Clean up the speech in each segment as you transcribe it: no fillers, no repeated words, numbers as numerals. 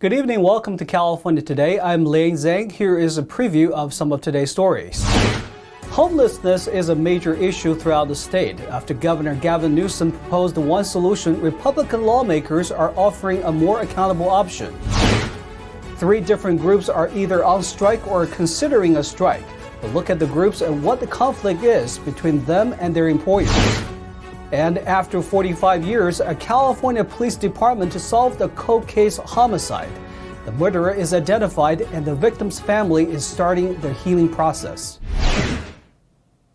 Good evening. Welcome to California Today. I'm Liang Zhang. Here is a preview of some of today's stories. Homelessness is a major issue throughout the state. After Governor Gavin Newsom proposed one solution, Republican lawmakers are offering a more accountable option. 3 different groups are either on strike or considering a strike. We'll look at the groups and what the conflict is between them and their employers. And after 45 years, a California police department solved a cold case homicide. The murderer is identified and the victim's family is starting their healing process.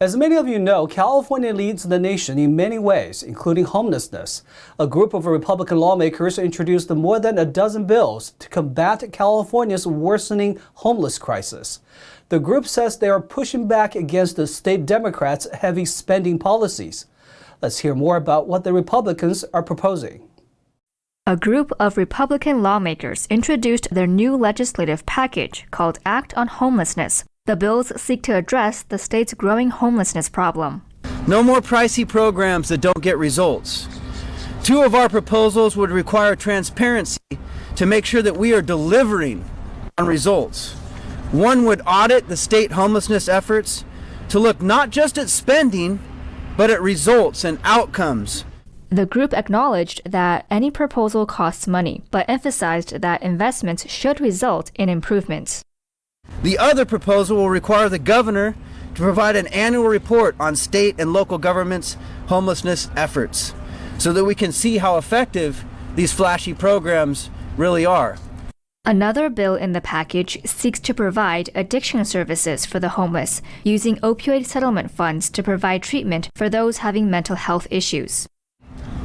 As many of you know, California leads the nation in many ways, including homelessness. A group of Republican lawmakers introduced more than a dozen bills to combat California's worsening homeless crisis. The group says they are pushing back against the state Democrats' heavy spending policies. Let's hear more about what the Republicans are proposing. A group of Republican lawmakers introduced their new legislative package called Act on Homelessness. The bills seek to address the state's growing homelessness problem. No more pricey programs that don't get results. 2 of our proposals would require transparency to make sure that we are delivering on results. One would audit the state homelessness efforts to look not just at spending, but at results and outcomes. The group acknowledged that any proposal costs money, but emphasized that investments should result in improvements. The other proposal will require the governor to provide an annual report on state and local governments' homelessness efforts so that we can see how effective these flashy programs really are. Another bill in the package seeks to provide addiction services for the homeless, using opioid settlement funds to provide treatment for those having mental health issues.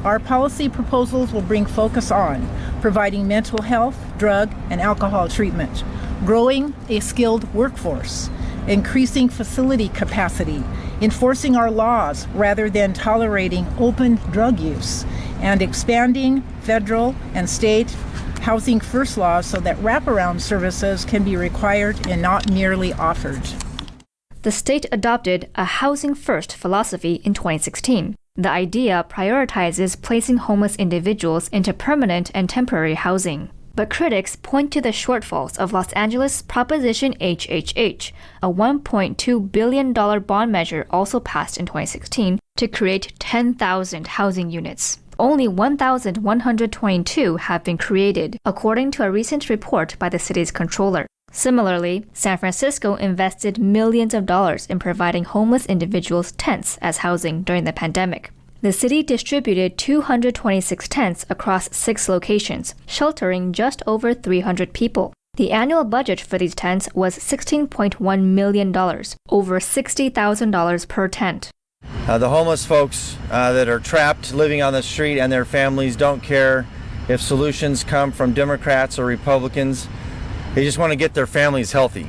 Our policy proposals will bring focus on providing mental health, drug, and alcohol treatment, growing a skilled workforce, increasing facility capacity, enforcing our laws rather than tolerating open drug use, and expanding federal and state housing first laws so that wraparound services can be required and not merely offered. The state adopted a housing first philosophy in 2016. The idea prioritizes placing homeless individuals into permanent and temporary housing. But critics point to the shortfalls of Los Angeles' Proposition HHH, a $1.2 billion bond measure also passed in 2016 to create 10,000 housing units. Only 1,122 have been created, according to a recent report by the city's controller. Similarly, San Francisco invested millions of dollars in providing homeless individuals tents as housing during the pandemic. The city distributed 226 tents across 6 locations, sheltering just over 300 people. The annual budget for these tents was $16.1 million, over $60,000 per tent. The homeless folks that are trapped living on the street and their families don't care if solutions come from Democrats or Republicans. They just want to get their families healthy.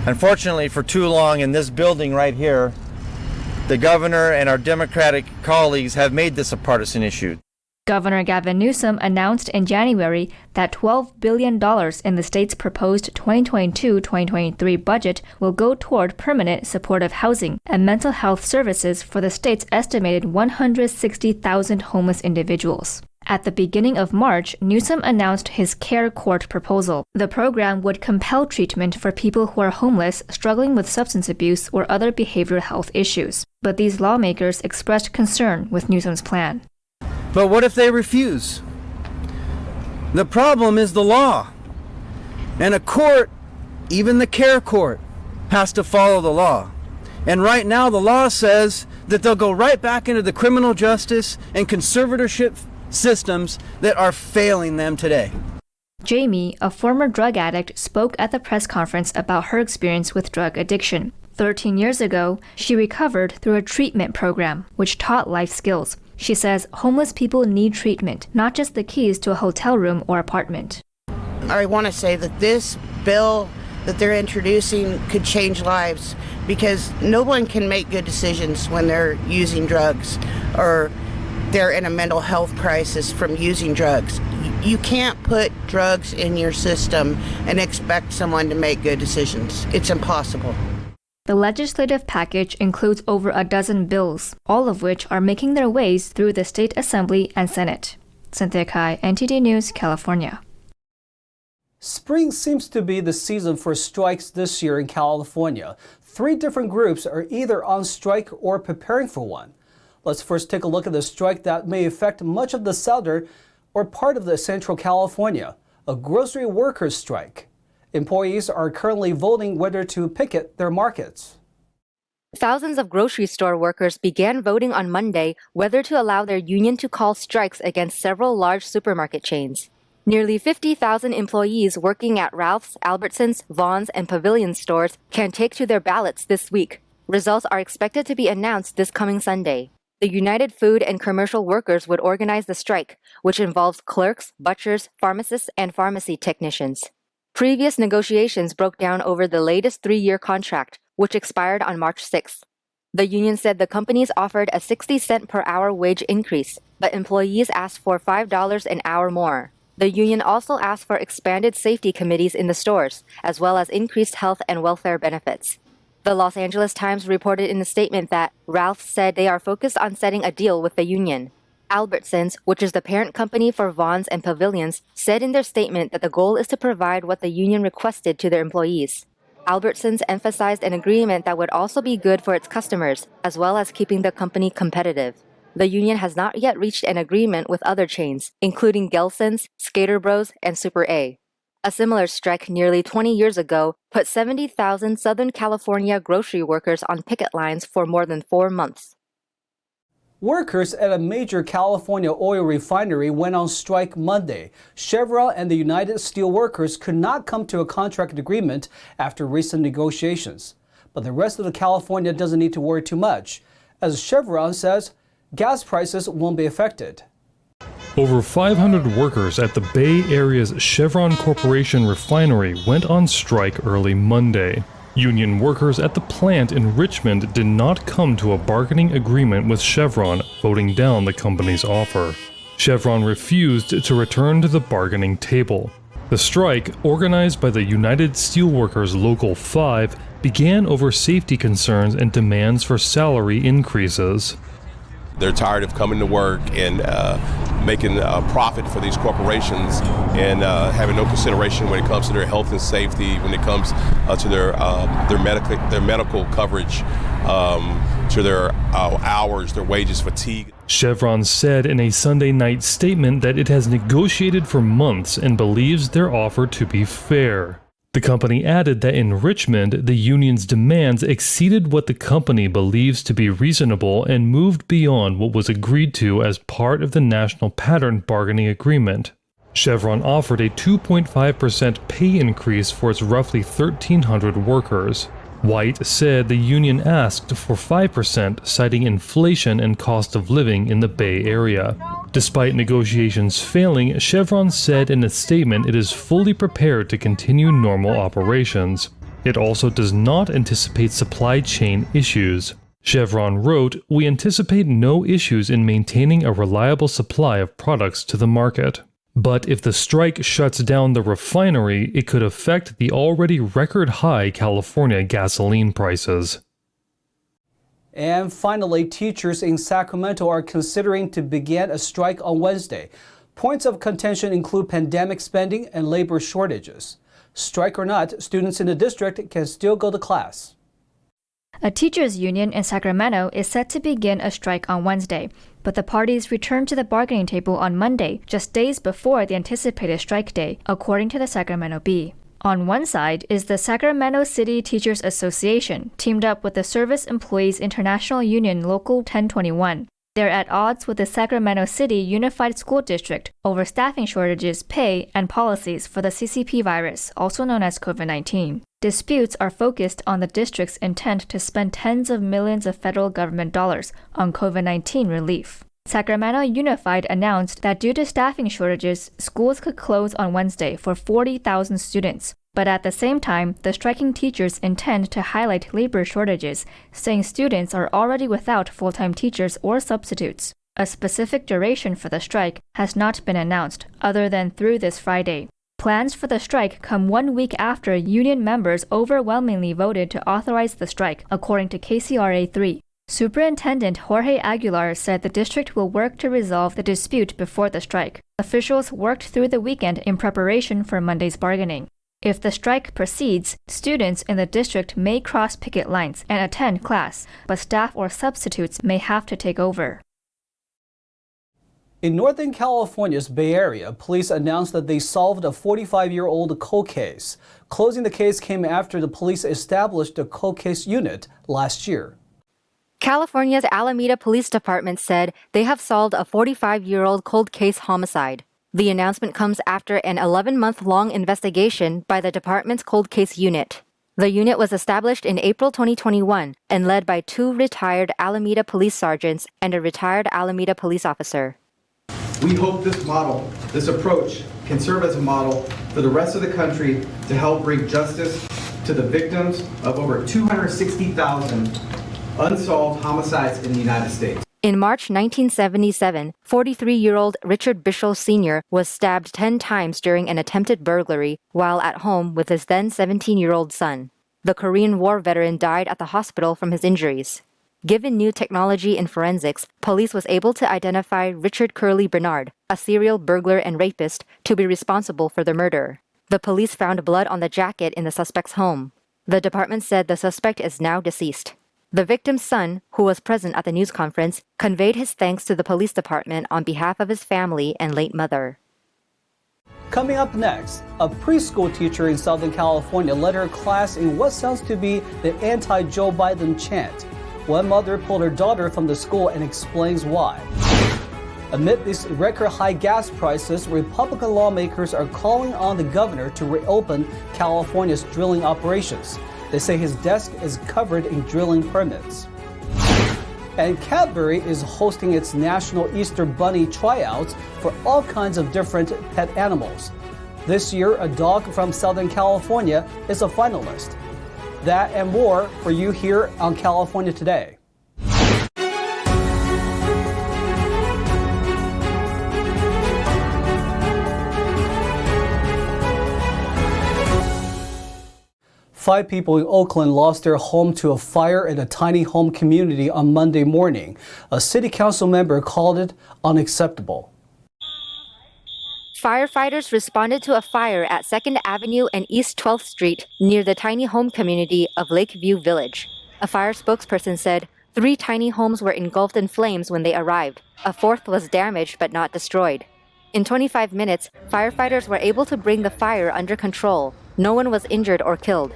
Unfortunately, for too long in this building right here, the governor and our Democratic colleagues have made this a partisan issue. Governor Gavin Newsom announced in January that $12 billion in the state's proposed 2022-2023 budget will go toward permanent supportive housing and mental health services for the state's estimated 160,000 homeless individuals. At the beginning of March, Newsom announced his Care Court proposal. The program would compel treatment for people who are homeless, struggling with substance abuse or other behavioral health issues. But these lawmakers expressed concern with Newsom's plan. But what if they refuse? The problem is the law. And a court, even the Care Court, has to follow the law. And right now the law says that they'll go right back into the criminal justice and conservatorship systems that are failing them today. Jamie, a former drug addict, spoke at the press conference about her experience with drug addiction. 13 years ago, she recovered through a treatment program, which taught life skills. She says homeless people need treatment, not just the keys to a hotel room or apartment. I want to say that this bill that they're introducing could change lives because no one can make good decisions when they're using drugs or they're in a mental health crisis from using drugs. You can't put drugs in your system and expect someone to make good decisions. It's impossible. The legislative package includes over a dozen bills, all of which are making their ways through the State Assembly and Senate. Cynthia Kai, NTD News, California. Spring seems to be the season for strikes this year in California. 3 different groups are either on strike or preparing for one. Let's first take a look at the strike that may affect much of the southern or part of the central California, a grocery workers' strike. Employees are currently voting whether to picket their markets. Thousands of grocery store workers began voting on Monday whether to allow their union to call strikes against several large supermarket chains. Nearly 50,000 employees working at Ralph's, Albertsons, Vons, and Pavilion stores can take to their ballots this week. Results are expected to be announced this coming Sunday. The United Food and Commercial Workers would organize the strike, which involves clerks, butchers, pharmacists, and pharmacy technicians. Previous negotiations broke down over the latest 3-year contract, which expired on March 6th. The union said the companies offered a 60-cent per hour wage increase, but employees asked for $5 an hour more. The union also asked for expanded safety committees in the stores, as well as increased health and welfare benefits. The Los Angeles Times reported in a statement that Ralph said they are focused on setting a deal with the union. Albertsons, which is the parent company for Vons and Pavilions, said in their statement that the goal is to provide what the union requested to their employees. Albertsons emphasized an agreement that would also be good for its customers, as well as keeping the company competitive. The union has not yet reached an agreement with other chains, including Gelson's, Skater Bros, and Super A. A similar strike nearly 20 years ago put 70,000 Southern California grocery workers on picket lines for more than 4 months. Workers at a major California oil refinery went on strike Monday. Chevron and the United Steelworkers could not come to a contract agreement after recent negotiations. But the rest of the California doesn't need to worry too much. As Chevron says, gas prices won't be affected. Over 500 workers at the Bay Area's Chevron Corporation refinery went on strike early Monday. Union workers at the plant in Richmond did not come to a bargaining agreement with Chevron, voting down the company's offer. Chevron refused to return to the bargaining table. The strike, organized by the United Steelworkers Local 5, began over safety concerns and demands for salary increases. They're tired of coming to work and making a profit for these corporations and having no consideration when it comes to their health and safety, when it comes to their medical coverage, to their hours, their wages, fatigue. Chevron said in a Sunday night statement that it has negotiated for months and believes their offer to be fair. The company added that in Richmond, the union's demands exceeded what the company believes to be reasonable and moved beyond what was agreed to as part of the National Pattern Bargaining Agreement. Chevron offered a 2.5% pay increase for its roughly 1,300 workers. White said the union asked for 5%, citing inflation and cost of living in the Bay Area. Despite negotiations failing, Chevron said in a statement it is fully prepared to continue normal operations. It also does not anticipate supply chain issues. Chevron wrote, "We anticipate no issues in maintaining a reliable supply of products to the market." But if the strike shuts down the refinery, it could affect the already record-high California gasoline prices. And finally, teachers in Sacramento are considering to begin a strike on Wednesday. Points of contention include pandemic spending and labor shortages. Strike or not, students in the district can still go to class. A teachers' union in Sacramento is set to begin a strike on Wednesday, but the parties returned to the bargaining table on Monday, just days before the anticipated strike day, according to the Sacramento Bee. On one side is the Sacramento City Teachers Association, teamed up with the Service Employees International Union Local 1021. They're at odds with the Sacramento City Unified School District over staffing shortages, pay, and policies for the CCP virus, also known as COVID-19. Disputes are focused on the district's intent to spend tens of millions of federal government dollars on COVID-19 relief. Sacramento Unified announced that due to staffing shortages, schools could close on Wednesday for 40,000 students. But at the same time, the striking teachers intend to highlight labor shortages, saying students are already without full-time teachers or substitutes. A specific duration for the strike has not been announced, other than through this Friday. Plans for the strike come 1 week after union members overwhelmingly voted to authorize the strike, according to KCRA 3. Superintendent Jorge Aguilar said the district will work to resolve the dispute before the strike. Officials worked through the weekend in preparation for Monday's bargaining. If the strike proceeds, students in the district may cross picket lines and attend class, but staff or substitutes may have to take over. In Northern California's Bay Area, police announced that they solved a 45-year-old cold case. Closing the case came after the police established a cold case unit last year. California's Alameda Police Department said they have solved a 45-year-old cold case homicide. The announcement comes after an 11-month-long investigation by the department's cold case unit. The unit was established in April 2021 and led by 2 retired Alameda police sergeants and a retired Alameda police officer. We hope this approach can serve as a model for the rest of the country to help bring justice to the victims of over 260,000 unsolved homicides in the United States. In March 1977, 43-year-old Richard Bishop Sr. was stabbed 10 times during an attempted burglary while at home with his then 17-year-old son. The Korean War veteran died at the hospital from his injuries. Given new technology in forensics, police was able to identify Richard Curley Bernard, a serial burglar and rapist, to be responsible for the murder. The police found blood on the jacket in the suspect's home. The department said the suspect is now deceased. The victim's son, who was present at the news conference, conveyed his thanks to the police department on behalf of his family and late mother. Coming up next, a preschool teacher in Southern California led her class in what sounds to be the anti-Joe Biden chant. One mother pulled her daughter from the school and explains why. Amid these record-high gas prices, Republican lawmakers are calling on the governor to reopen California's drilling operations. They say his desk is covered in drilling permits. And Cadbury is hosting its National Easter Bunny tryouts for all kinds of different pet animals. This year, a dog from Southern California is a finalist. That and more for you here on California Today. Five people in Oakland lost their home to a fire in a tiny home community on Monday morning. A city council member called it unacceptable. Firefighters responded to a fire at 2nd Avenue and East 12th Street near the tiny home community of Lakeview Village. A fire spokesperson said 3 tiny homes were engulfed in flames when they arrived. A 4th was damaged but not destroyed. In 25 minutes, firefighters were able to bring the fire under control. No one was injured or killed.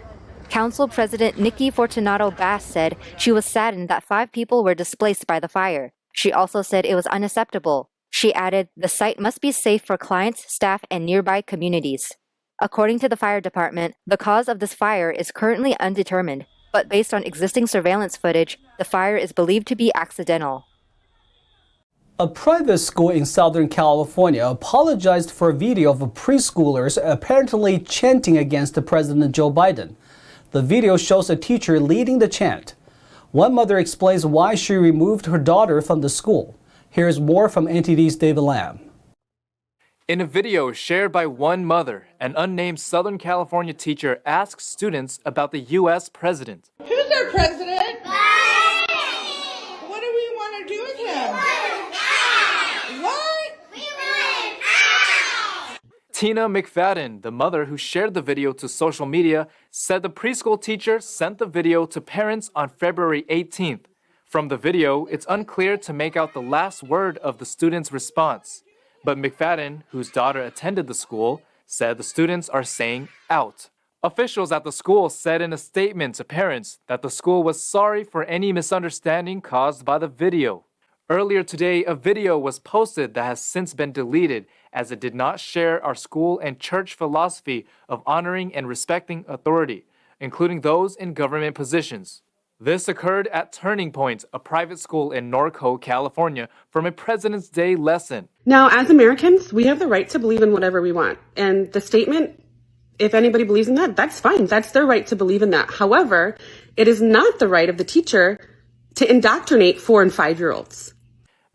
Council President Nikki Fortunato Bass said she was saddened that 5 people were displaced by the fire. She also said it was unacceptable. She added, the site must be safe for clients, staff, and nearby communities. According to the fire department, the cause of this fire is currently undetermined, but based on existing surveillance footage, the fire is believed to be accidental. A private school in Southern California apologized for a video of preschoolers apparently chanting against President Joe Biden. The video shows a teacher leading the chant. One mother explains why she removed her daughter from the school. Here's more from NTD's David Lamb. In a video shared by one mother, an unnamed Southern California teacher asks students about the U.S. president. Who's our president? Biden! What do we want to do with him? What? We want out! Tina McFadden, the mother who shared the video to social media, said the preschool teacher sent the video to parents on February 18th. From the video, it's unclear to make out the last word of the student's response. But McFadden, whose daughter attended the school, said the students are saying out. Officials at the school said in a statement to parents that the school was sorry for any misunderstanding caused by the video. Earlier today, a video was posted that has since been deleted as it did not share our school and church philosophy of honoring and respecting authority, including those in government positions. This occurred at Turning Point, a private school in Norco, California, from a President's Day lesson. Now, as Americans, we have the right to believe in whatever we want. And the statement, if anybody believes in that, that's fine. That's their right to believe in that. However, it is not the right of the teacher to indoctrinate 4- and 5-year-olds.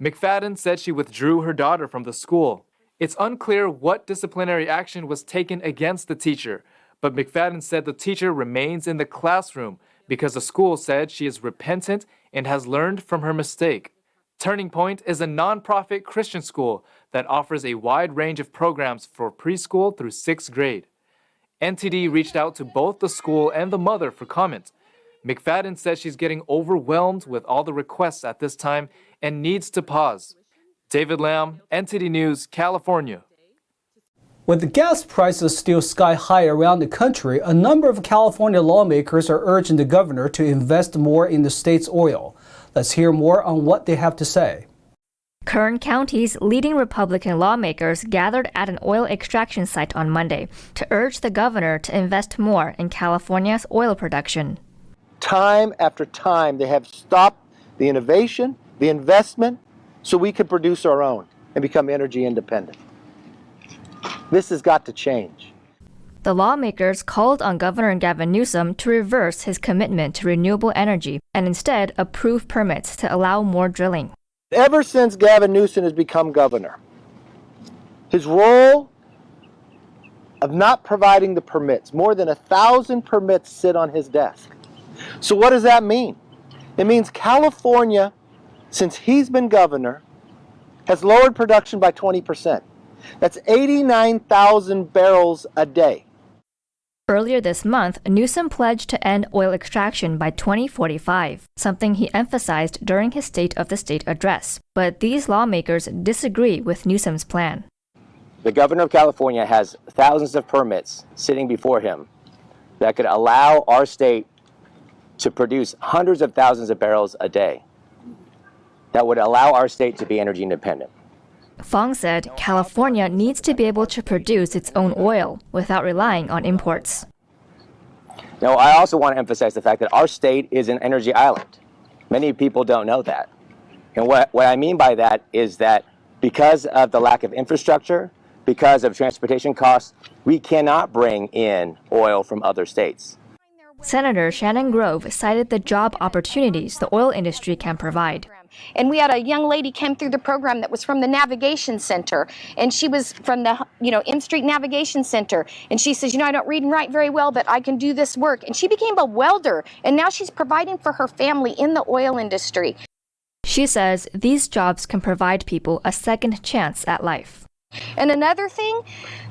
McFadden said she withdrew her daughter from the school. It's unclear what disciplinary action was taken against the teacher, but McFadden said the teacher remains in the classroom, because the school said she is repentant and has learned from her mistake. Turning Point is a nonprofit Christian school that offers a wide range of programs for preschool through 6th grade. NTD reached out to both the school and the mother for comment. McFadden says she's getting overwhelmed with all the requests at this time and needs to pause. David Lamb, NTD News, California. With the gas prices still sky high around the country, a number of California lawmakers are urging the governor to invest more in the state's oil. Let's hear more on what they have to say. Kern County's leading Republican lawmakers gathered at an oil extraction site on Monday to urge the governor to invest more in California's oil production. Time after time, they have stopped the innovation, the investment, so we could produce our own and become energy independent. This has got to change. The lawmakers called on Governor Gavin Newsom to reverse his commitment to renewable energy and instead approve permits to allow more drilling. Ever since Gavin Newsom has become governor, his role of not providing the permits, more than 1,000 permits sit on his desk. So what does that mean? It means California, since he's been governor, has lowered production by 20%. That's 89,000 barrels a day. Earlier this month, Newsom pledged to end oil extraction by 2045, something he emphasized during his State of the State address. But these lawmakers disagree with Newsom's plan. The governor of California has thousands of permits sitting before him that could allow our state to produce hundreds of thousands of barrels a day. That would allow our state to be energy independent. Fong said California needs to be able to produce its own oil without relying on imports. Now, I also want to emphasize the fact that our state is an energy island. Many people don't know that. And what I mean by that is that because of the lack of infrastructure, because of transportation costs, we cannot bring in oil from other states. Senator Shannon Grove cited the job opportunities the oil industry can provide. And we had a young lady came through the program that was from the Navigation Center, and she was from the M Street Navigation Center, and she says, I don't read and write very well, but I can do this work. And she became a welder, and now she's providing for her family in the oil industry. She says these jobs can provide people a second chance at life. And another thing,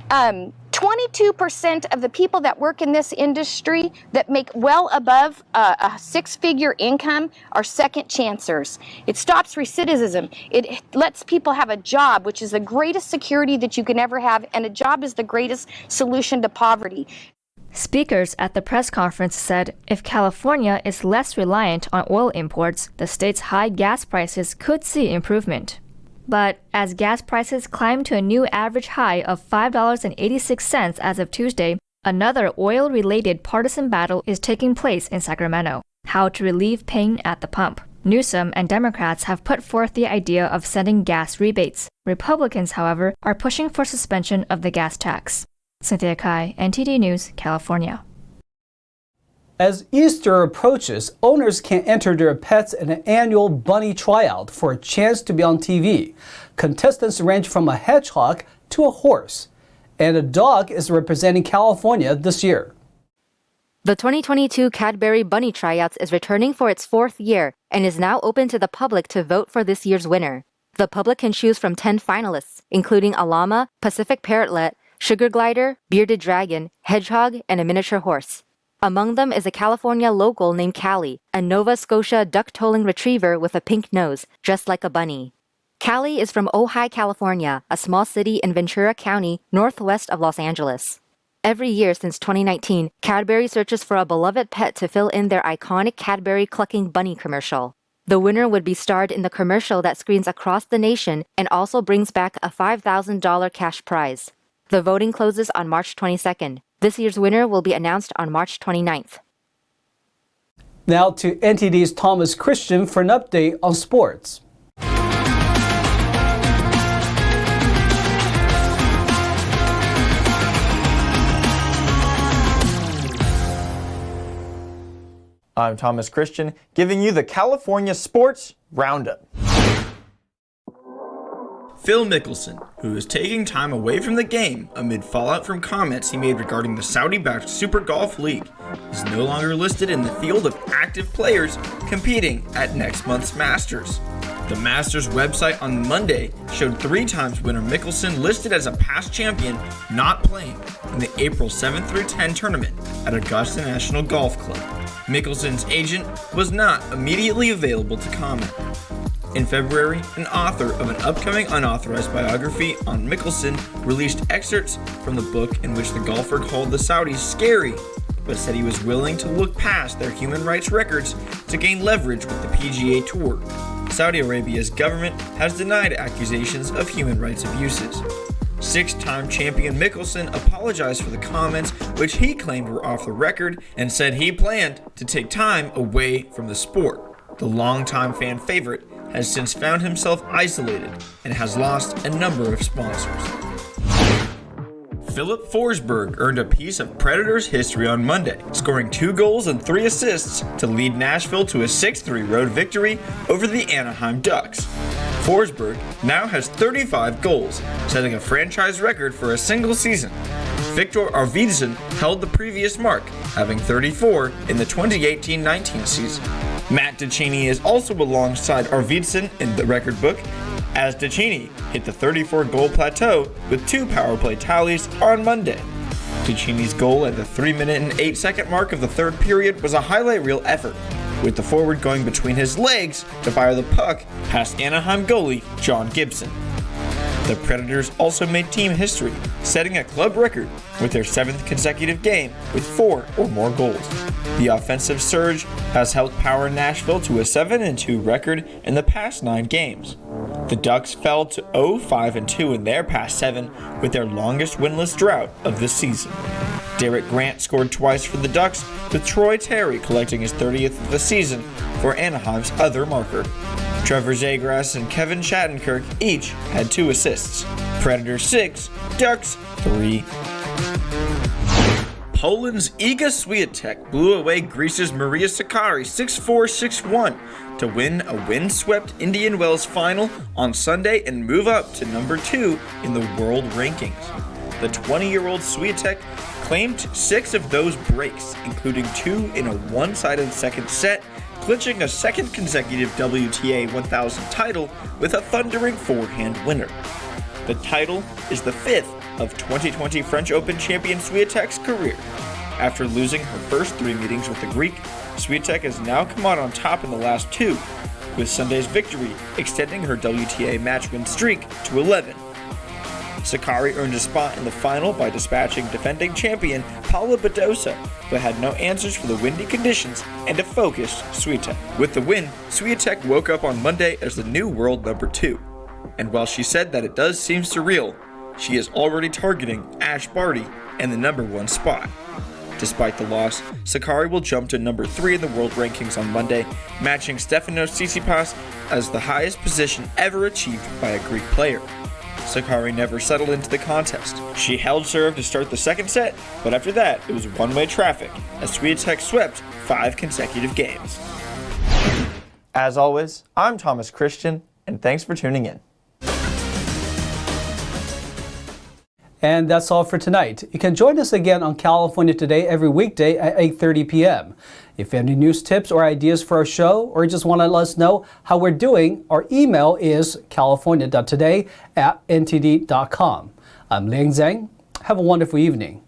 22% of the people that work in this industry that make well above a six-figure income are second chancers. It stops recidivism. It lets people have a job, which is the greatest security that you can ever have, and a job is the greatest solution to poverty. Speakers at the press conference said if California is less reliant on oil imports, the state's high gas prices could see improvement. But as gas prices climb to a new average high of $5.86 as of Tuesday, another oil-related partisan battle is taking place in Sacramento: how to relieve pain at the pump. Newsom and Democrats have put forth the idea of sending gas rebates. Republicans, however, are pushing for suspension of the gas tax. Cynthia Kai, NTD News, California. As Easter approaches, owners can enter their pets in an annual bunny tryout for a chance to be on TV. Contestants range from a hedgehog to a horse. And a dog is representing California this year. The 2022 Cadbury Bunny Tryouts is returning for its 4th year and is now open to the public to vote for this year's winner. The public can choose from 10 finalists, including a llama, Pacific parrotlet, sugar glider, bearded dragon, hedgehog, and a miniature horse. Among them is a California local named Callie, a Nova Scotia duck-tolling retriever with a pink nose, dressed like a bunny. Callie is from Ojai, California, a small city in Ventura County, northwest of Los Angeles. Every year since 2019, Cadbury searches for a beloved pet to fill in their iconic Cadbury clucking bunny commercial. The winner would be starred in the commercial that screens across the nation and also brings back a $5,000 cash prize. The voting closes on March 22nd. This year's winner will be announced on March 29th. Now to NTD's Thomas Christian for an update on sports. I'm Thomas Christian, giving you the California Sports Roundup. Phil Mickelson, who is taking time away from the game amid fallout from comments he made regarding the Saudi-backed Super Golf League, is no longer listed in the field of active players competing at next month's Masters. The Masters website on Monday showed 3 times winner Mickelson listed as a past champion not playing in the April 7 through 10 tournament at Augusta National Golf Club. Mickelson's agent was not immediately available to comment. In February, an author of an upcoming unauthorized biography on Mickelson released excerpts from the book in which the golfer called the Saudis scary, but said he was willing to look past their human rights records to gain leverage with the PGA Tour. Saudi Arabia's government has denied accusations of human rights abuses. 6-time champion Mickelson apologized for the comments, which he claimed were off the record, and said he planned to take time away from the sport. The longtime fan favorite has since found himself isolated and has lost a number of sponsors. Philip Forsberg earned a piece of Predators history on Monday, scoring 2 goals and 3 assists to lead Nashville to a 6-3 road victory over the Anaheim Ducks. Forsberg now has 35 goals, setting a franchise record for a single season. Victor Arvidsson held the previous mark, having 34 in the 2018-19 season. Matt DeCini is also alongside Arvidsson in the record book, as DeCini hit the 34-goal plateau with 2 power play tallies on Monday. DeCini's goal at the 3-minute and 8-second mark of the third period was a highlight reel effort, with the forward going between his legs to fire the puck past Anaheim goalie John Gibson. The Predators also made team history, setting a club record with their 7th consecutive game with 4 or more goals. The offensive surge has helped power Nashville to a 7-2 record in the past 9 games. The Ducks fell to 0-5-2 in their past 7, with their longest winless drought of the season. Derek Grant scored twice for the Ducks, with Troy Terry collecting his 30th of the season for Anaheim's other marker. Trevor Zegras and Kevin Shattenkirk each had 2 assists. Predators 6, Ducks 3. Poland's Iga Swiatek blew away Greece's Maria Sakkari 6-4, 6-1 to win a windswept Indian Wells final on Sunday and move up to number 2 in the world rankings. The 20-year-old Swiatek claimed 6 of those breaks, including 2 in a one-sided second set, clinching a second consecutive WTA 1000 title with a thundering forehand winner. The title is the 5th of 2020 French Open champion Swiatek's career. After losing her first 3 meetings with the Greek, Swiatek has now come out on top in the last 2, with Sunday's victory extending her WTA match win streak to 11. Sakkari earned a spot in the final by dispatching defending champion Paula Badosa, but had no answers for the windy conditions and a focused Swiatek. With the win, Swiatek woke up on Monday as the new world number 2. And while she said that it does seem surreal, she is already targeting Ash Barty and the number 1 spot. Despite the loss, Sakkari will jump to number 3 in the world rankings on Monday, matching Stefanos Tsitsipas as the highest position ever achieved by a Greek player. Sakkari never settled into the contest. She held serve to start the second set, but after that, it was one-way traffic as Swiatek swept 5 consecutive games. As always, I'm Thomas Christian, and thanks for tuning in. And that's all for tonight. You can join us again on California Today every weekday at 8:30 p.m. If you have any news tips or ideas for our show, or just want to let us know how we're doing, our email is california.today@ntd.com. I'm Liang Zhang. Have a wonderful evening.